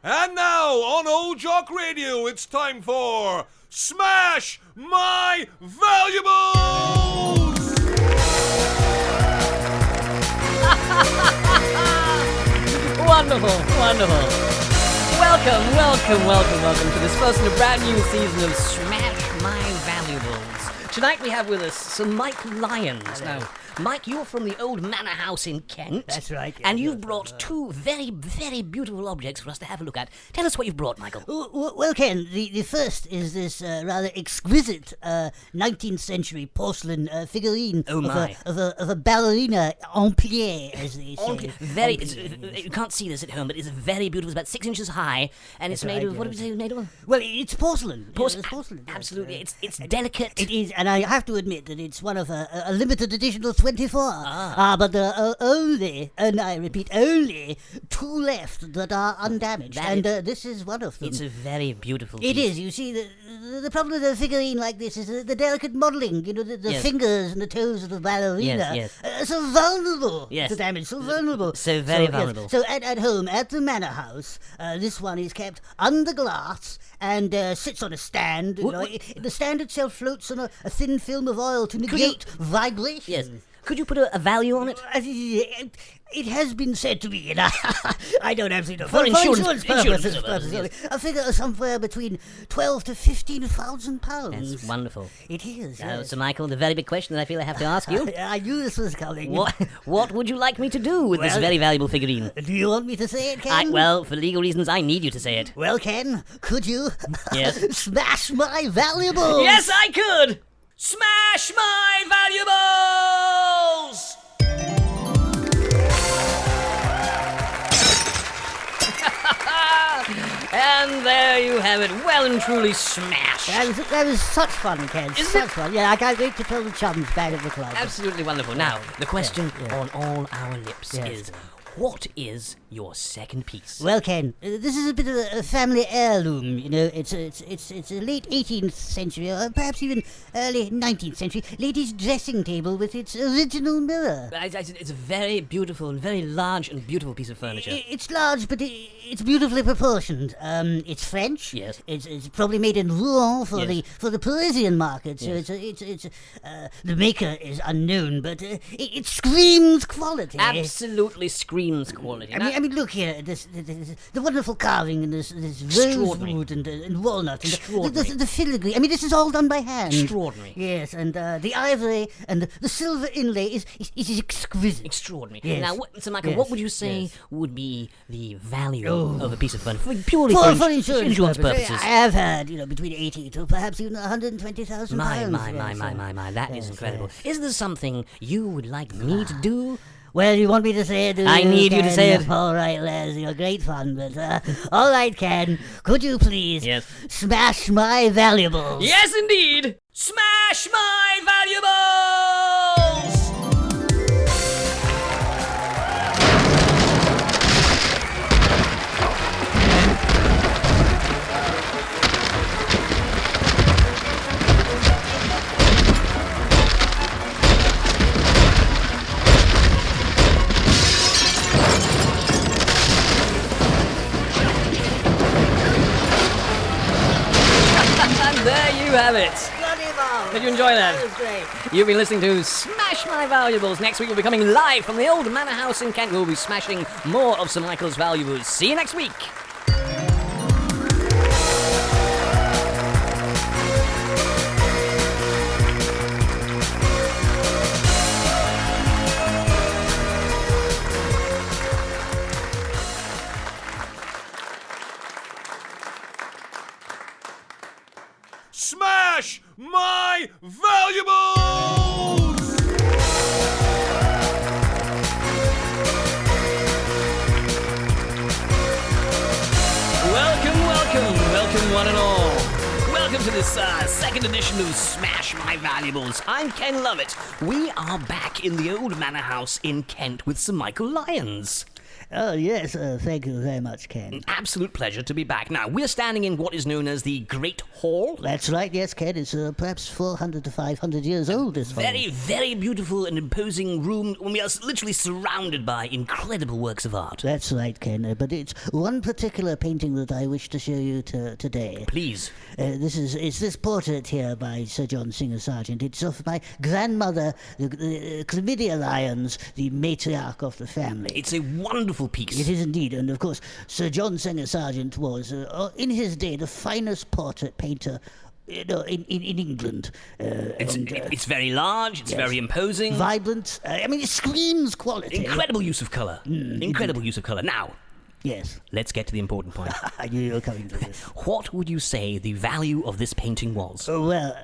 And now, on Old Jock Radio, it's time for Smash My Valuables! Wonderful. Welcome to this first in a brand new season of Smash My Valuables. Tonight we have with us Sir Mike Lyons. Hello. Now, Mike, you're from the old manor house in Kent. That's right. And you've brought two very, very beautiful objects for us to have a look at. Tell us what you've brought, Michael. Well, Ken, the first is this rather exquisite 19th century porcelain figurine Oh my. of a ballerina en pied, as they say. You can't see this at home, but it's very beautiful. It's about 6 inches high, and it's made of, what did we say it was made of? Well, it's porcelain. Porcelain. It's porcelain. Absolutely. It's delicate. It is, and I have to admit that it's one of a limited edition of 24. But there are only, and I repeat, only 2 left that are undamaged, this is one of them. It's a very beautiful piece. It is. You see, the problem with a figurine like this is the delicate modelling. You know, the Yes. fingers and the toes of the ballerina Yes. are so vulnerable Yes. to damage. So vulnerable. So very vulnerable. So at home, at the manor house, this one is kept under glass and sits on a stand. You know, the stand itself floats on a thin film of oil to negate vibration. Yes. Could you put a value on it? It has been said to me, and I don't absolutely know. For insurance purposes, purposes, a figure somewhere between 12 to 15,000 pounds. That's wonderful. It is. So, Michael, the very big question that I feel I have to ask you. I knew this was coming. What would you like me to do with this Well, very valuable figurine? Do you want me to say it, Ken? Well, for legal reasons, I need you to say it. Well, Ken, could you Yes. smash my valuables? Yes, I could! Smash my valuables! And there you have it, well and truly smashed. That was such fun, Ken. Such fun. Yeah, I can't wait to tell the chums back at the club. Absolutely wonderful. Now, the question Yeah. on all our lips Yes. is, what is your second piece? Well, Ken, this is a bit of a family heirloom. You know, it's a late 18th century, or perhaps even early 19th century ladies' dressing table with its original mirror. It's a very beautiful and very large and beautiful piece of furniture. It's large, but it's beautifully proportioned. It's French. Yes. It's probably made in Rouen for Yes. the Parisian market. So Yes. the maker is unknown, but it screams quality. Absolutely screams quality. I mean, look here, the wonderful carving and this Extraordinary. rosewood and walnut and Extraordinary. the filigree. I mean, this is all done by hand. Extraordinary. Yes, and the ivory and the silver inlay is exquisite. Extraordinary. Yes. Now, so Michael, Yes. what would you say Yes. would be the value Oh. of a piece of furniture? Purely For for insurance purposes. I have had, between 80 to perhaps even 120,000 My, pounds. that is Yes, incredible. yes. Is there something you would like me to do? Well, you want me to say it? Do I need you to Ken? say it. All right, Les, you're great fun, but all right, Ken, could you please Yes. smash my valuables? Yes, indeed! Smash my valuables! And there you have it. Bloody well. Did you enjoy that? That was great. You've been listening to Smash My Valuables. Next week we'll be coming live from the old manor house in Kent. We'll be smashing more of Sir Michael's valuables. See you next week. Smash My Valuables! Welcome one and all. Welcome to this second edition of Smash My Valuables. I'm Ken Lovett. We are back in the old manor house in Kent with Sir Michael Lyons. Oh, yes, thank you very much, Ken. An absolute pleasure to be back. Now, we're standing in what is known as the Great Hall. That's right, yes, Ken. It's perhaps 400 to 500 years old, this hall. Very, very beautiful and imposing room. We are literally surrounded by incredible works of art. That's right, Ken. But it's one particular painting that I wish to show you today. Please. It's this portrait here by Sir John Singer Sargent. It's of my grandmother, Chlamydia Lyons, the matriarch of the family. It's a wonderful piece. It is indeed, and of course, Sir John Singer Sargent was, in his day, the finest portrait painter in England. It's very large, it's very imposing. Vibrant. It screams quality. Incredible use of colour. Incredible use of colour. Now, yes. let's get to the important point. You're coming to this. What would you say the value of this painting was? Well,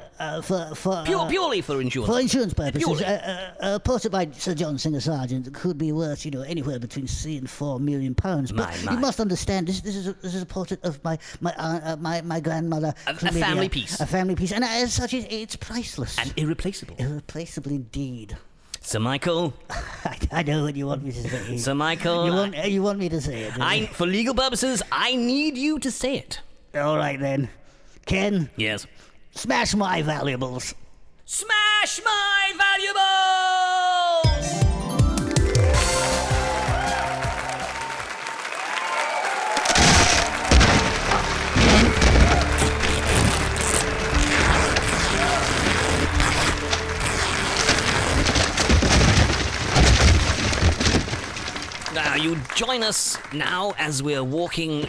Purely for insurance. For insurance purposes, Purely. a portrait by Sir John Singer Sargent could be worth, anywhere between £3 and £4 million. But My. you must understand, this is a portrait of my grandmother. A Chlamydia. family piece. A family piece, and as such, it's priceless. And irreplaceable. Irreplaceable indeed. Sir Michael. I know what you want me to say. Sir Michael. You want me to say it? For legal purposes, I need you to say it. All right then, Ken. Yes. Smash my valuables. Smash my valuables! Now, you join us now as we're walking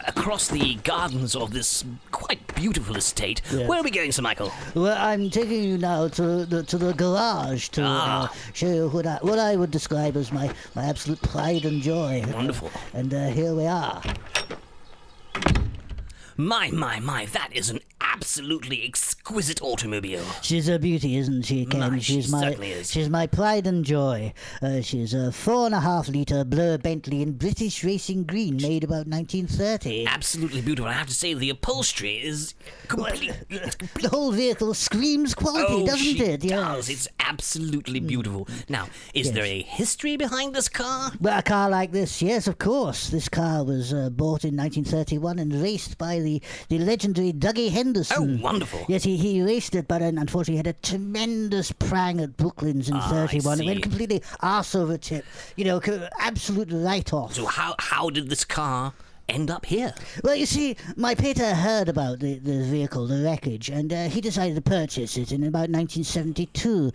across the gardens of this quite beautiful estate. Yes. Where are we going, Sir Michael? Well, I'm taking you now to the garage to show you what I would describe as my absolute pride and joy. Wonderful. And here we are. My, that is an absolutely exquisite automobile. She's a beauty, isn't she, Ken? She certainly is. She's my pride and joy. She's a 4.5-litre Blur Bentley in British racing green, made about 1930. Absolutely beautiful. I have to say, the upholstery is complete. The whole vehicle screams quality, doesn't it? Does. It's absolutely beautiful. Now, is there a history behind this car? Well, a car like this, yes, of course. This car was bought in 1931 and raced by the legendary Dougie Henderson. Oh, wonderful. Yes, he raced it, but unfortunately had a tremendous prang at Brooklands in 31. It went completely arse over tip. Absolute write-off. So how did this car end up here? Well, you see, my pater heard about the vehicle, the wreckage, and he decided to purchase it in about 1972.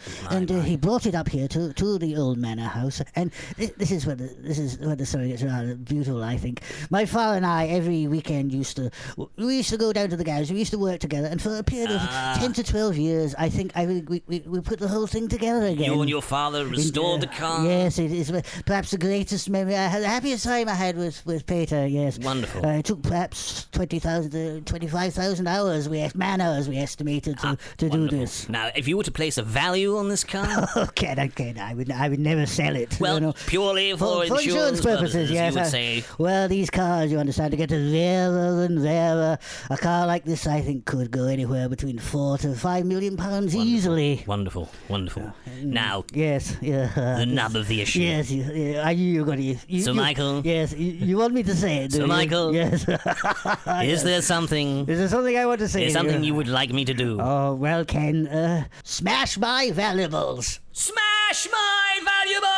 He brought it up here to the old manor house. And this is where the story gets rather beautiful, I think. My father and I, every weekend, used to go down to the garage. We used to work together, and for a period of 10 to 12 years, I think we put the whole thing together again. You and your father restored the car? Yes, it is perhaps the greatest memory I had. The happiest time I had with Pater, yes. Wonderful. It took perhaps 20,000 to 25,000 hours, man-hours, we estimated to do this. Now, if you were to place a value on this car? Ken, I would never sell it. Well, purely for insurance purposes, yes. you would say. Well, these cars, you understand, to get rarer and rarer. A car like this, I think, could go anywhere between £4 to £5 million easily. Wonderful. Now, yes, the nub of the issue. Yes, I knew you were going to. So, Michael. Yes, you want me to say it. So, Michael. Yes. Is there something? Is there something I want to say? Is something you would like me to do? Oh, well, Ken, smash my valuables. Smash my valuables!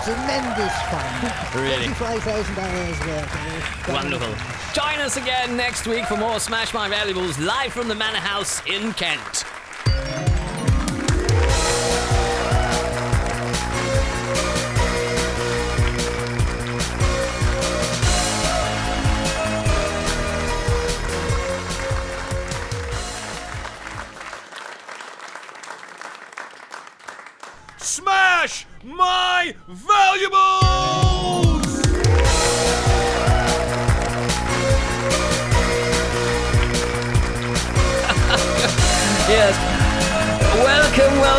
Tremendous fun. Really? $25,000 worth. Wonderful. Join us again next week for more Smash My Valuables live from the Manor House in Kent. Smash my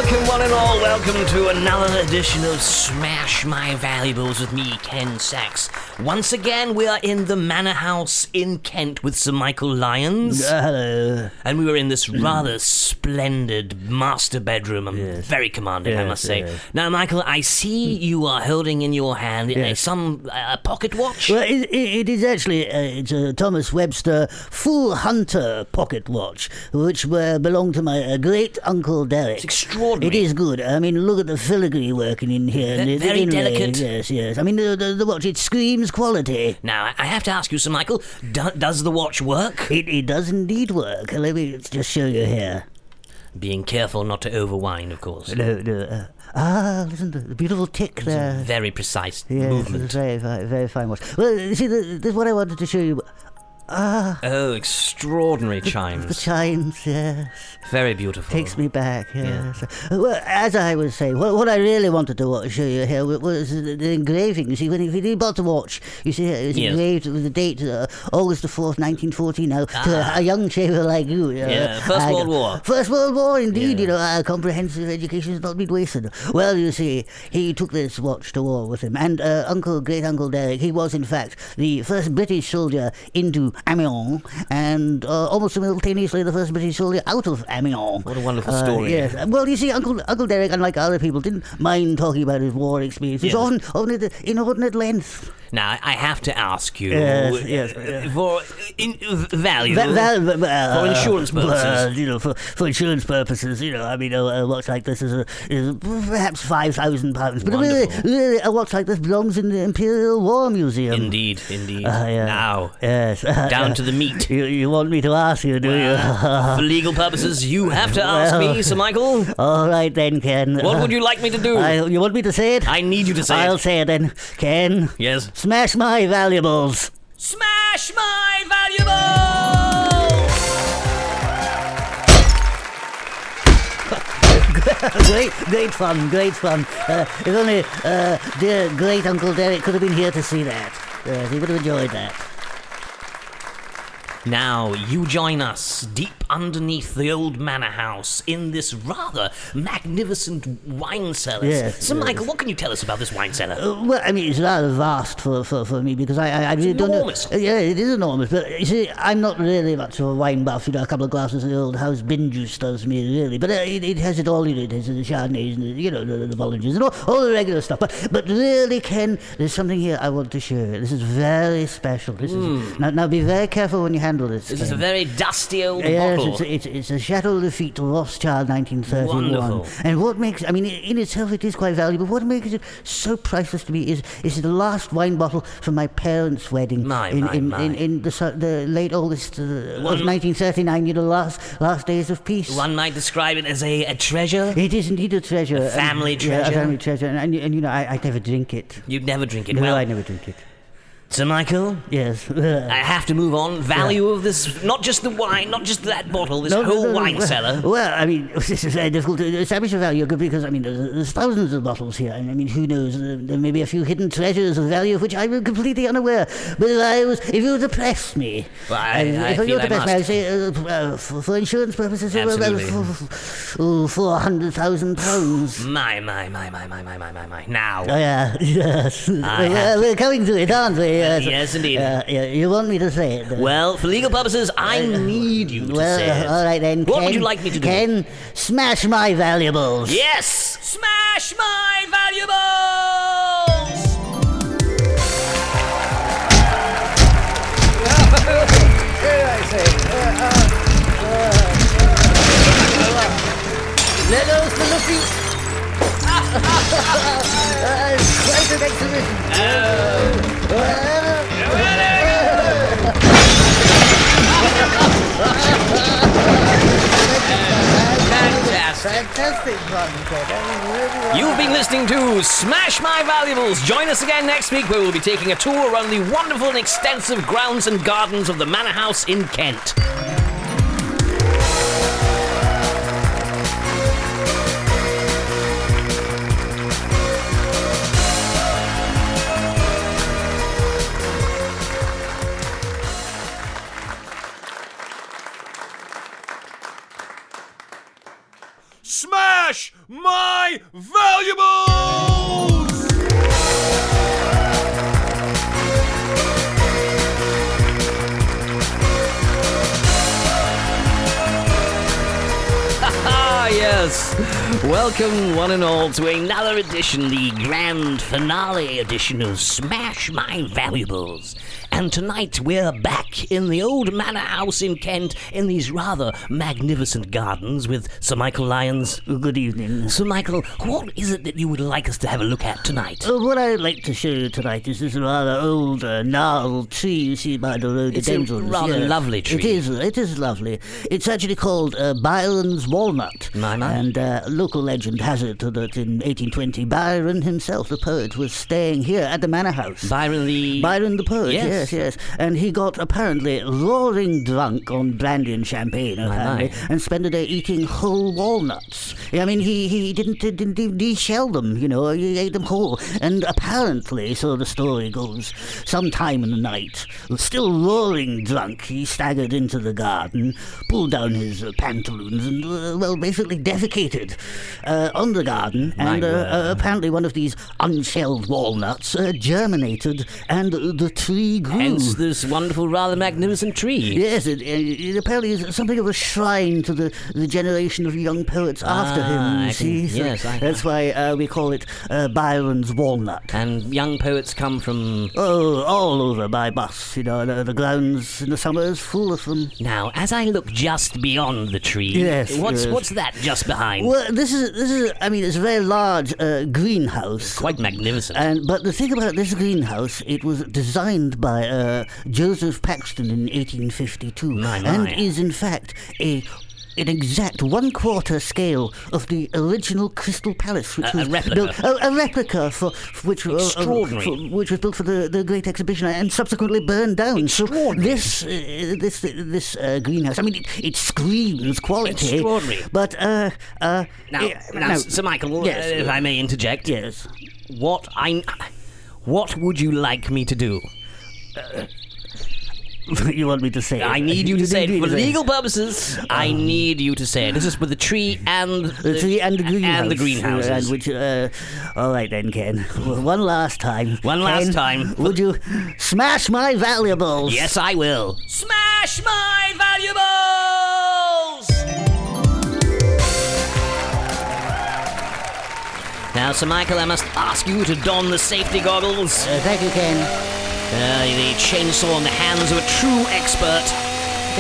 Welcome, one and all. Welcome to another edition of Smash My Valuables with me, Ken Sachs. Once again, we are in the Manor House in Kent with Sir Michael Lyons. Hello. And we were in this rather splendid master bedroom. Very commanding, I must say. Yes. Now, Michael, I see you are holding in your hand a pocket watch. Well, it is actually it's a Thomas Webster Full Hunter pocket watch, which belonged to my great uncle Derek. It's extraordinary. It is good. I mean, look at the filigree working in here. and the Very inlay. delicate. Yes. I mean, the watch, it screams quality. Now, I have to ask you, Sir Michael, does the watch work? It does indeed work. Let me just show you here. Being careful not to overwind, of course. No. Listen to the beautiful tick there. Very precise Yes, movement. it's a very fine watch. Well, you see, this is what I wanted to show you. Oh, extraordinary The chimes. chimes, yes. Very beautiful. Takes me back, yes. Well, as I was saying, what I really wanted to show you here was the engraving. You see, when he bought the watch, you see, it was engraved with the date, August the 4th, 1940, now, to a young shaver like you. First World War. First World War, indeed, comprehensive education has not been wasted. Well, you see, he took this watch to war with him, and Great Uncle Derek, he was, in fact, the first British soldier into Amiens, and almost simultaneously the first British soldier out of Amiens. What a wonderful story. Yes. Well, you see, Uncle Derek, unlike other people, didn't mind talking about his war experience. It's often at inordinate length. Now, I have to ask you, Yes. for value, for insurance purposes. For insurance purposes, I mean, a watch like this is perhaps £5,000. But really, a watch like this belongs in the Imperial War Museum. Indeed. Yeah. Now, yes. down to the meat. You want me to ask you, do you? For legal purposes, you have to ask me, Sir Michael. All right then, Ken. What would you like me to do? You want me to say it? I need you to say I'll it. say it then. Ken. Yes. Smash my valuables. Smash my valuables! Great fun. If only dear great Uncle Derek could have been here to see that. He would have enjoyed that. Now, you join us deep underneath the old manor house in this rather magnificent wine cellar. Yes, So, yes. Michael, what can you tell us about this wine cellar? Well, I mean, it's rather vast for me because I really don't enormous. know. Yeah, it is enormous. But you see, I'm not really much of a wine buff. A couple of glasses of the old house bin juice does me really. But it has it all in it. It has the Chardonnays and the Bollinges and all the regular stuff. But really, Ken, there's something here I want to show you. This is very special. This is now be very careful when you handle this. This is a very dusty old Yes, bottle. it's a Chateau Lafitte Rothschild 1931. Wonderful. And what makes, I mean, in itself it is quite valuable. What makes it so priceless to me is the last wine bottle from my parents' wedding in the late August of 1939. Last days of peace. One might describe it as a treasure. It is indeed a treasure. A family treasure. Yeah, a family treasure. And I never drink it. You'd never drink it. No, Well, I never drink it. Sir Michael, Yes. I have to move on. Value of this, not just the wine, not just that bottle, this whole wine cellar. Well, I mean, this is very difficult to establish a value because, I mean, there's thousands of bottles here. And, I mean, who knows? There may be a few hidden treasures of value of which I'm completely unaware. But if you were to press me, Well, I if you feel were to I press me, must. I'd say, for insurance purposes, Absolutely. £400,000. My. Now. Oh, yeah, yes. have We're coming to it, aren't we? Yes, indeed. You want me to say it? Well, for legal purposes, I need you to Well, say it. all right then. What Ken, would you like me to do? Ken, smash my valuables. Yes! Smash my valuables! Let us to the feet. Quite an exhibition. Fantastic. Fantastic fun, Ken. That was really well. You've been listening to Smash My Valuables. Join us again next week where we'll be taking a tour around the wonderful and extensive grounds and gardens of the Manor House in Kent. Smash My Valuables! Ah, yes. Welcome, one and all, to another edition, the grand finale edition of Smash My Valuables. And tonight we're back in the old manor house in Kent in these rather magnificent gardens with Sir Michael Lyons. Good evening. Sir Michael, what is it that you would like us to have a look at tonight? What I'd like to show you tonight is this rather old gnarled tree you see by the rhododendrons. It's a rather lovely tree. It is lovely. It's actually called Byron's walnut. My. And local legend has it that in 1820 Byron himself, the poet, was staying here at the manor house. Byron the poet? Yes. And he got apparently roaring drunk on brandy and champagne, apparently, and spent the day eating whole walnuts. I mean, he didn't de-shell them, you know, he ate them whole. And apparently, so the story goes, sometime in the night, still roaring drunk, he staggered into the garden, pulled down his pantaloons, and, basically defecated on the garden. And apparently one of these unshelled walnuts germinated, and the tree grew. Hence this wonderful, rather magnificent tree. Yes, it apparently is something of a shrine to the generation of young poets after him. That's why we call it Byron's walnut. And young poets come from... Oh, all over by bus. You know, the grounds in the summer is full of them. Now, as I look just beyond the tree, what's that just behind? Well, this is. I mean, it's a very large greenhouse. Quite magnificent. But the thing about this greenhouse, it was designed by Joseph Paxton in 1852, and is in fact an exact 1/4 scale of the original Crystal Palace, which was a replica. A replica which was built for the Great Exhibition and subsequently burned down. Extraordinary. So this greenhouse, I mean, it screams quality. Extraordinary. But now, Sir Michael, if I may interject, yes. What would you like me to do? You want me to say it? I need you to say it for legal purposes. I need you to say it. This is for the tree and the greenhouse. And the greenhouses. All right then, Ken. One last time. Last time. Would you smash my valuables? Yes, I will. Smash my valuables! Now, Sir Michael, I must ask you to don the safety goggles. Thank you, Ken. The chainsaw in the hands of a true expert.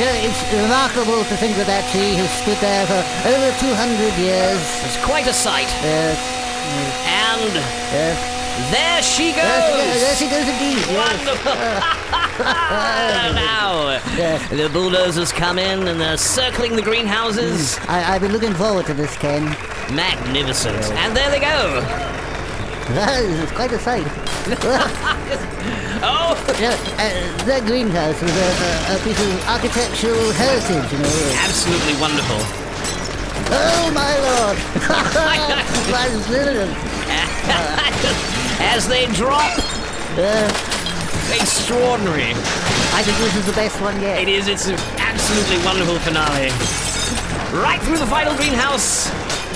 It's remarkable to think that tree has stood there for over 200 years. It's quite a sight. Yes. And there she goes. There she goes indeed. Wonderful. Now, the bulldozers come in and they're circling the greenhouses. I've been looking forward to this, Ken. Magnificent. And there they go. It's quite a sight. Oh! That greenhouse was a piece of architectural heritage, you know. Absolutely wonderful. Oh, my lord! That's brilliant. As they drop. Extraordinary. I think this is the best one yet. It is. It's an absolutely wonderful finale. Right through the final greenhouse.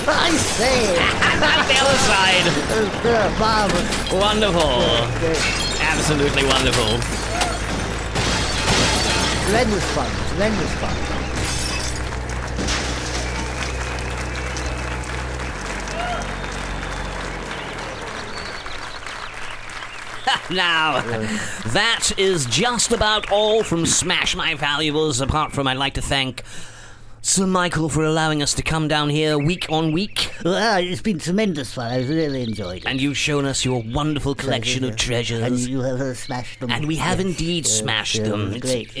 I say. And out the other side. Marvelous. Wonderful. Absolutely wonderful. Tremendous fun. Now, that is just about all from Smash My Valuables, apart from I'd like to thank Sir Michael for allowing us to come down here week on week. Well, it's been tremendous fun. I've really enjoyed it. And you've shown us your wonderful collection of treasures. And you have smashed them. And we have indeed smashed them. Great.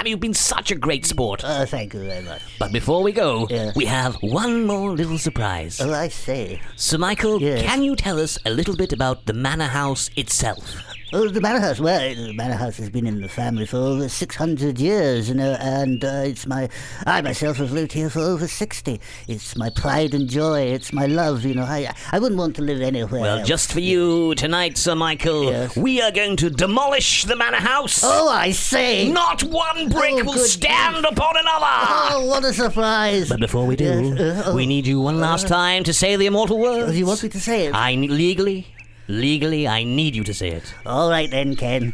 You've been such a great sport. Thank you very much. But before we go, we have one more little surprise. Oh, I say. Sir Michael, can you tell us a little bit about the manor house itself? Oh, the manor house. Well, the manor house has been in the family for over 600 years, and I myself have lived here for over 60. It's my pride and joy. It's my love. I wouldn't want to live anywhere. Well, else. just for you tonight, Sir Michael, Yes. we are going to demolish the manor house. Oh, I say! Not one brick Oh, will good stand upon another. Oh, what a surprise! But before we do, Yes, we need you one last time to say the immortal words. Do you want me to say it? Legally, I need you to say it. All right then, Ken.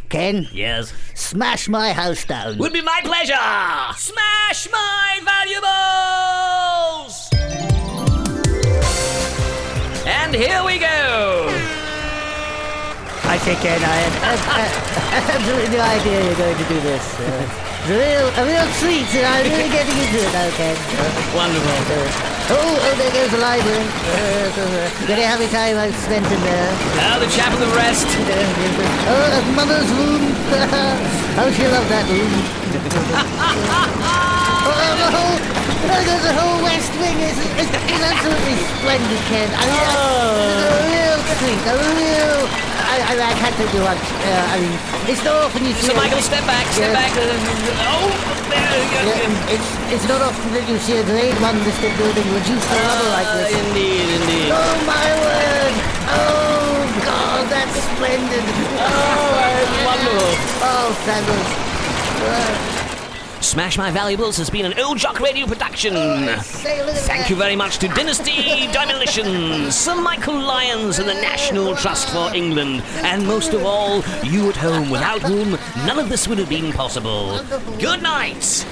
Ken, Yes. smash my house down. Would be my pleasure. Smash my valuables! And here we go. I say, Ken, I had absolutely no idea you're going to do this. It's a real treat, and I'm really getting into it now, Ken. Wonderful. There goes the library. Very happy time I've spent in there. Now the chapel of rest. Mother's room. How she loved that room. There's a whole West Wing. It's absolutely splendid, Ken. I mean, it's a real treat. I can't tell you much. It's not often you see. So Michael, step back. Yes. There. It's not often that you see a Grade 1 listed building reduced to rubble like this. Indeed. Oh my word! Oh God, that's splendid! Wonderful. Oh, Sanders. Smash My Valuables has been an Old Jock Radio production. Say, look at Thank that. you very much to Dynasty Demolition, Sir Michael Lyons and the National Trust for England, and most of all, you at home, without whom none of this would have been possible. Good night.